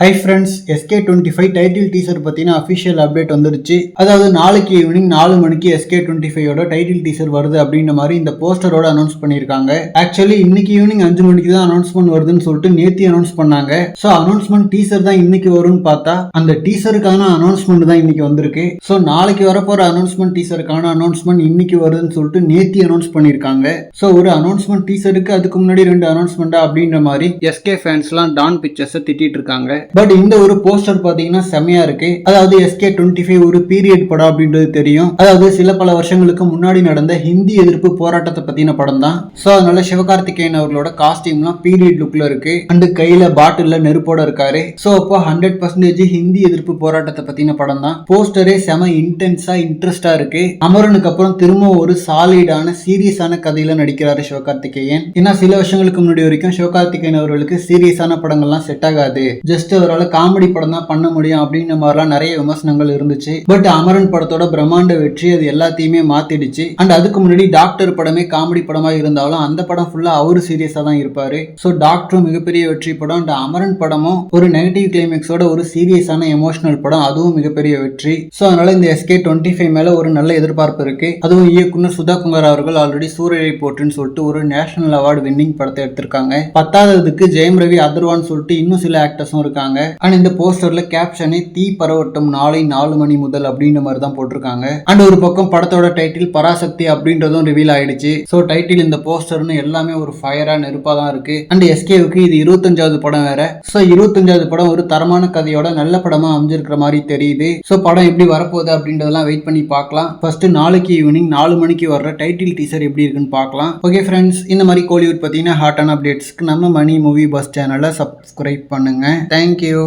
Hi friends, SK25 title teaser பத்தின official update வந்துருச்சு. அதாவது நாளைக்கு ஈவினிங் 4 மணிக்கு SK25 டைட்டில் டீசர் வருது அப்படின்ற மாதிரி இந்த போஸ்டரோட அனௌன்ஸ் பண்ணியிருக்காங்க. ஆக்சுவலி இன்னைக்கு ஈவினிங் 5 மணிக்கு தான் அனௌன்ஸ்மெண்ட் வருதுன்னு சொல்லிட்டு நேத்தி அனௌன்ஸ் பண்ணாங்க. ஸோ அனௌன்ஸ்மெண்ட் டீசர் தான் இன்னைக்கு வரும்னு பார்த்தா அந்த டீசருக்கான அனௌன்ஸ்மெண்ட் தான் இன்னைக்கு வந்திருக்கு. ஸோ நாளைக்கு வரப்போற அனௌன்ஸ்மெண்ட் டீசருக்கான அனௌன்ஸ்மெண்ட் இன்னைக்கு வருதுன்னு சொல்லிட்டு நேத்தி அனௌன்ஸ் பண்ணியிருக்காங்க. ஸோ ஒரு அனௌன்ஸ்மெண்ட் டீசருக்கு அதுக்கு முன்னாடி 2 அனௌன்ஸ்மெண்டா அப்படின்ற மாதிரி SK ஃபேன்ஸ்லாம் டான் பிக்சர்ஸை திட்டிட்டு இருக்காங்க. பட் இந்த ஒரு போஸ்டர் பாத்தீங்கன்னா செமையா இருக்கு. அதாவது SK25 ஒரு பீரியட் படம் அப்படின்றது தெரியும். அதாவது சில பல வருஷங்களுக்கு முன்னாடி நடந்த ஹிந்தி எதிர்ப்பு போராட்டத்தை பத்தின படம் தான். சோ அதனால சிவகார்த்திகேயன் அவர்களோட காஸ்டியூம்லாம் பீரியட் லுக்ல இருக்கு. அண்ட் கையில பாட்டில்ல நெருப்போட இருக்காரு. சோ அப்போ 100% ஹிந்தி எதிர்ப்பு போராட்டத்தை பத்தின படம் தான். போஸ்டரே செம இன்டென்ஸா இன்ட்ரெஸ்டா இருக்கு. அமரனுக்கு அப்புறம் திரும்ப ஒரு சாலிடான சீரியஸான கதையில நடிக்கிறாரு சிவகார்த்திகேயன். ஏன்னா சில வருஷங்களுக்கு முன்னாடி வரைக்கும் சிவகார்த்திகேயன் அவர்களுக்கு சீரியஸான படங்கள்லாம் செட் ஆகாது. ஜஸ்ட் அவரால் காமெடி படம் தான் பண்ண முடியும் அப்படின்ற மாதிரிலாம் நிறைய விமர்சனங்கள் இருந்துச்சு. பட் அமரன் படத்தோட பிரம்மாண்ட வெற்றி அது எல்லாத்தையுமே மாத்திடுச்சு. அண்ட் அதுக்கு முன்னாடி டாக்டர் படமே காமெடி படமா இருந்தாலும் அந்த படம் ஃபுல்லா அவரு சீரியஸா தான் இருப்பாரு. ஸோ டாக்டரும் மிகப்பெரிய வெற்றி படம். அண்ட் அமரன் படமும் ஒரு நெகட்டிவ் கிளைமேக்ஸோட ஒரு சீரியஸான எமோஷனல் படம், அதுவும் மிகப்பெரிய வெற்றி. ஸோ அதனால இந்த SK25 மேல ஒரு நல்ல எதிர்பார்ப்பு இருக்கு. அதுவும் இயக்குனர் சுதா குமார் அவர்கள் ஆல்ரெடி சூரியரை போற்றுன்னு சொல்லிட்டு ஒரு நேஷனல் அவார்டு வின்னிங் படத்தை எடுத்திருக்காங்க. 10ஆவதுக்கு ஜெயம் ரவி அதர்வான்னு சொல்லிட்டு இன்னும் சில ஆக்டர்ஸும் இருக்காங்க. அண்ட் இந்த போஸ்டர்ல கேப்ஷனே தீ பரவட்டும் நாளை 4 மணி முதல் அப்படின்ற மாதிரி தான் போட்டிருக்காங்க. அண்ட் ஒரு பக்கம் படத்தோட டைட்டில் பராசக்தி அப்படின்றதும் ரிவீல் ஆயிடுச்சு. ஸோ டைட்டில் இந்த போஸ்டர்னு எல்லாமே ஒரு ஃபயரா நெருப்பா தான் இருக்கு. அண்ட் SKவுக்கு இது 25வது படம் வேற. ஸோ 25வது படம் ஒரு தரமான கதையோட நல்ல படமா அமைஞ்சிருக்கிற மாதிரி தெரியுது. ஸோ படம் எப்படி வரப்போகுது அப்படின்றதெல்லாம் வெயிட் பண்ணி பார்க்கலாம். ஃபர்ஸ்ட் நாளைக்கு ஈவினிங் 4 மணிக்கு வர்ற டைட்டில் டீசர் எப்படி இருக்குன்னு பார்க்கலாம். ஓகே ஃப்ரெண்ட்ஸ், இந்த மாதிரி கோலிவுட் பத்தின ஹாட்டான அப்டேட்ஸ்க்கு நம்ம மணி மூவி பஸ் சேனலை சப்ஸ்கிரைப் பண்ணுங்க. தேங்க்யூ.